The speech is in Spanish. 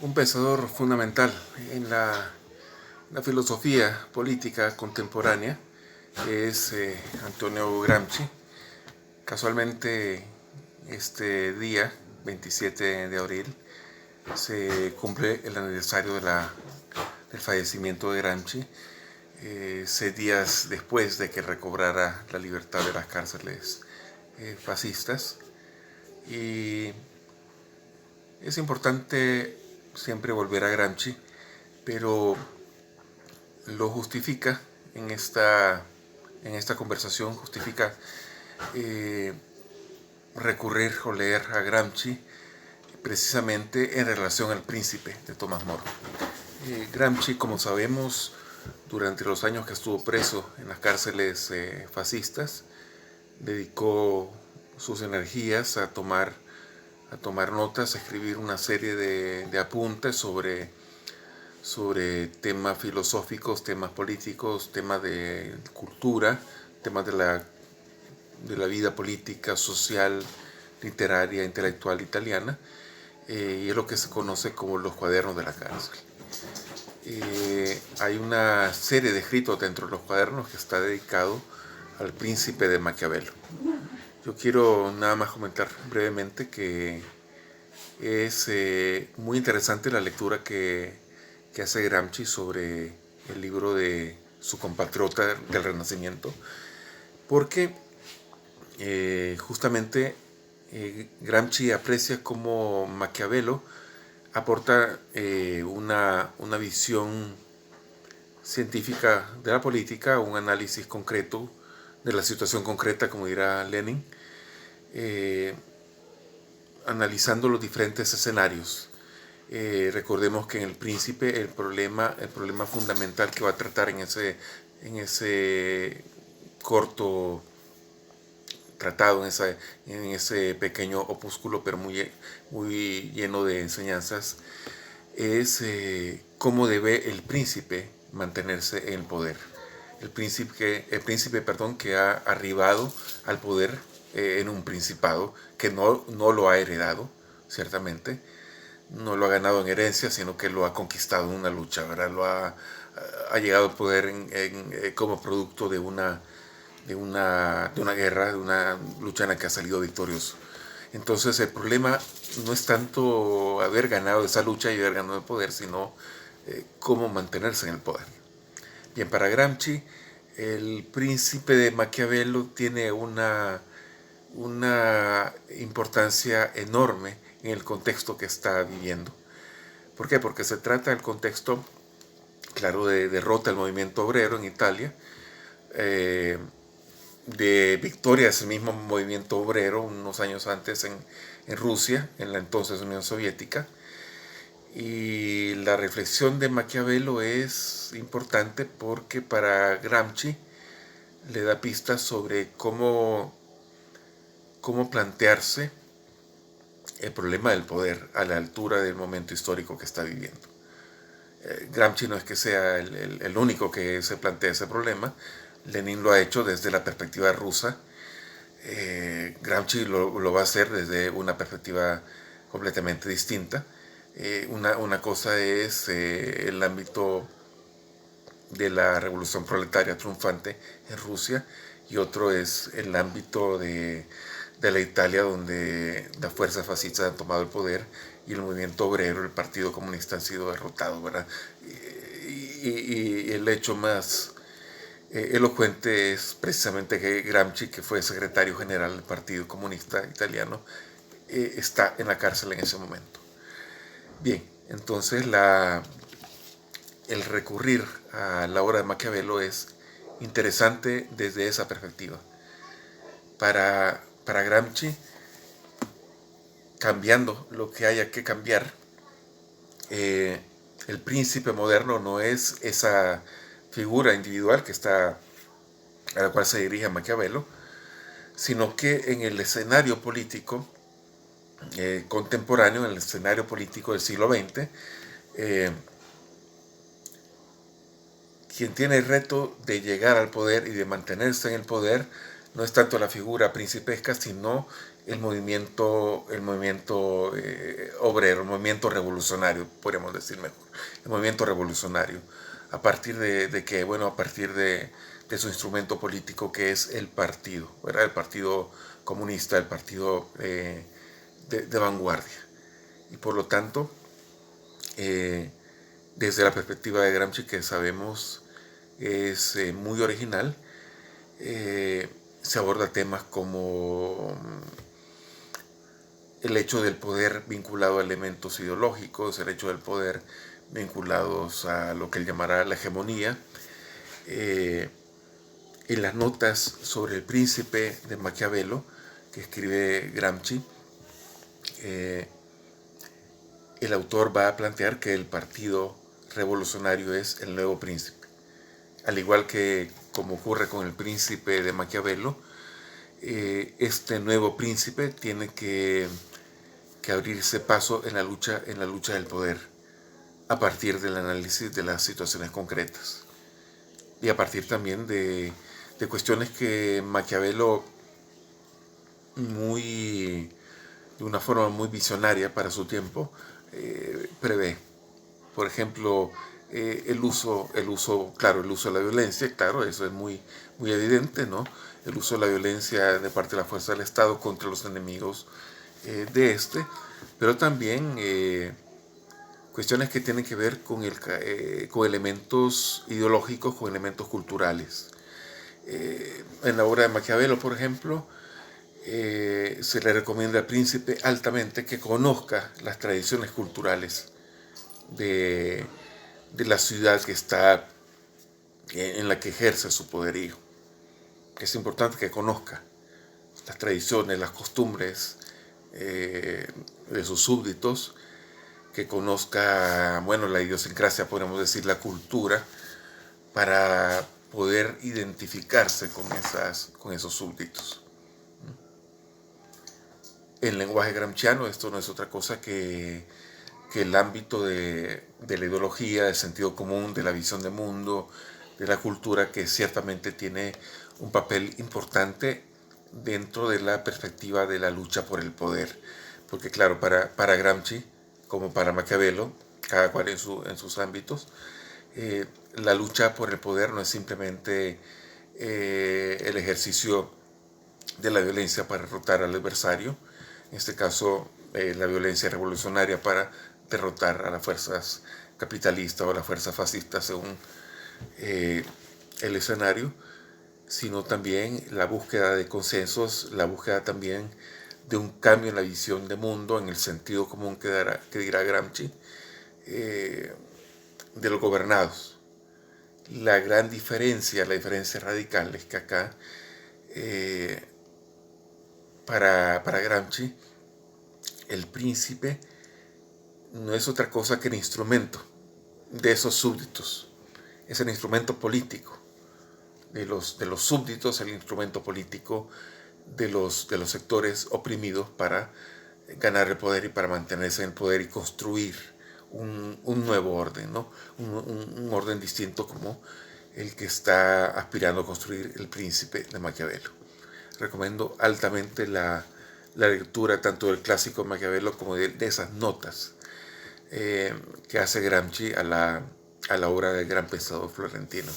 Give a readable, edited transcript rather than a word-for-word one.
un pensador fundamental en la filosofía política contemporánea es Antonio Gramsci. Casualmente este día, 27 de abril, se cumple el aniversario del fallecimiento de Gramsci, 6 días después de que recobrara la libertad de las cárceles fascistas. Y es importante siempre volver a Gramsci, pero lo justifica en esta conversación, justifica recurrir o leer a Gramsci precisamente en relación al Príncipe de Tomás Moro. Gramsci, como sabemos, durante los años que estuvo preso en las cárceles fascistas, dedicó sus energías a tomar notas, a escribir una serie de apuntes sobre temas filosóficos, temas políticos, temas de cultura, temas de la vida política, social, literaria, intelectual italiana, y es lo que se conoce como los cuadernos de la cárcel. Hay una serie de escritos dentro de los cuadernos que está dedicado al Príncipe de Maquiavelo. Yo quiero nada más comentar brevemente que es muy interesante la lectura que hace Gramsci sobre el libro de su compatriota del Renacimiento, porque justamente Gramsci aprecia cómo Maquiavelo aporta una visión científica de la política, un análisis concreto de la situación concreta, como dirá Lenin, analizando los diferentes escenarios. Recordemos que en El Príncipe el problema fundamental que va a tratar en ese corto tratado, en ese pequeño opúsculo, pero muy lleno de enseñanzas, es cómo debe el príncipe mantenerse en el poder. El príncipe que ha arribado al poder en un principado que no lo ha heredado, ciertamente, no lo ha ganado en herencia, sino que lo ha conquistado en una lucha, ¿verdad? Ha llegado al poder como producto de una guerra, de una lucha en la que ha salido victorioso. Entonces el problema no es tanto haber ganado esa lucha y haber ganado el poder, sino cómo mantenerse en el poder. Bien, para Gramsci, el Príncipe de Maquiavelo tiene una importancia enorme en el contexto que está viviendo. ¿Por qué? Porque se trata del contexto, claro, de derrota del movimiento obrero en Italia, de victoria de ese mismo movimiento obrero unos años antes en Rusia, en la entonces Unión Soviética. Y la reflexión de Maquiavelo es importante porque para Gramsci le da pistas sobre cómo plantearse el problema del poder a la altura del momento histórico que está viviendo. Gramsci no es que sea el único que se plantea ese problema. Lenin lo ha hecho desde la perspectiva rusa. Gramsci lo va a hacer desde una perspectiva completamente distinta. Una cosa es el ámbito de la revolución proletaria triunfante en Rusia, y otro es el ámbito de la Italia, donde las fuerzas fascistas han tomado el poder y el movimiento obrero, el Partido Comunista, han sido derrotados, ¿verdad? Y el hecho más elocuente es precisamente que Gramsci, que fue secretario general del Partido Comunista Italiano, está en la cárcel en ese momento. Bien, entonces el recurrir a la obra de Maquiavelo es interesante desde esa perspectiva. Para Gramsci, cambiando lo que haya que cambiar, el príncipe moderno no es esa figura individual a la cual se dirige Maquiavelo, sino que en el escenario político contemporáneo, en el escenario político del siglo XX, quien tiene el reto de llegar al poder y de mantenerse en el poder no es tanto la figura principesca, sino el movimiento obrero, el movimiento revolucionario, podríamos decir mejor, el movimiento revolucionario, a partir de que, bueno, a partir de su instrumento político que es el partido, ¿verdad? El Partido Comunista, el partido de vanguardia. Y por lo tanto, desde la perspectiva de Gramsci, que sabemos es muy original, se aborda temas como el hecho del poder vinculado a elementos ideológicos, el hecho del poder vinculados a lo que él llamará la hegemonía. En las notas sobre el príncipe de Maquiavelo, que escribe Gramsci, el autor va a plantear que el partido revolucionario es el nuevo príncipe. Al igual que como ocurre con el príncipe de Maquiavelo, este nuevo príncipe tiene que abrirse paso en la lucha del poder, a partir del análisis de las situaciones concretas y a partir también de cuestiones que Maquiavelo, de una forma muy visionaria para su tiempo, prevé. Por ejemplo, el uso de la violencia, claro, eso es muy evidente, ¿no? El uso de la violencia de parte de la fuerza del Estado contra los enemigos de este, pero también cuestiones que tienen que ver con elementos ideológicos, con elementos culturales. En la obra de Maquiavelo, por ejemplo, se le recomienda al príncipe altamente que conozca las tradiciones culturales de la ciudad que está en la que ejerce su poderío. Que es importante que conozca las tradiciones, las costumbres de sus súbditos, que conozca, bueno, la idiosincrasia, podemos decir, la cultura, para poder identificarse con esos súbditos. En lenguaje gramsciano esto no es otra cosa que el ámbito de la ideología, del sentido común, de la visión de mundo, de la cultura, que ciertamente tiene un papel importante dentro de la perspectiva de la lucha por el poder. Porque claro, para Gramsci, como para Maquiavelo, cada cual en sus ámbitos, la lucha por el poder no es simplemente el ejercicio de la violencia para derrotar al adversario, en este caso la violencia revolucionaria para derrotar a las fuerzas capitalistas o a las fuerzas fascistas según el escenario, sino también la búsqueda de consensos, la búsqueda también de un cambio en la visión de mundo, en el sentido común que dirá Gramsci, de los gobernados. La gran diferencia, la diferencia radical es que acá, para Gramsci, el príncipe no es otra cosa que el instrumento de esos súbditos, es el instrumento político de los súbditos, el instrumento político de los sectores oprimidos para ganar el poder y para mantenerse en el poder y construir un nuevo orden, ¿no? Un orden distinto como el que está aspirando a construir el príncipe de Maquiavelo. Recomiendo altamente la lectura tanto del clásico Maquiavelo como de esas notas que hace Gramsci a la obra del gran pensador florentino.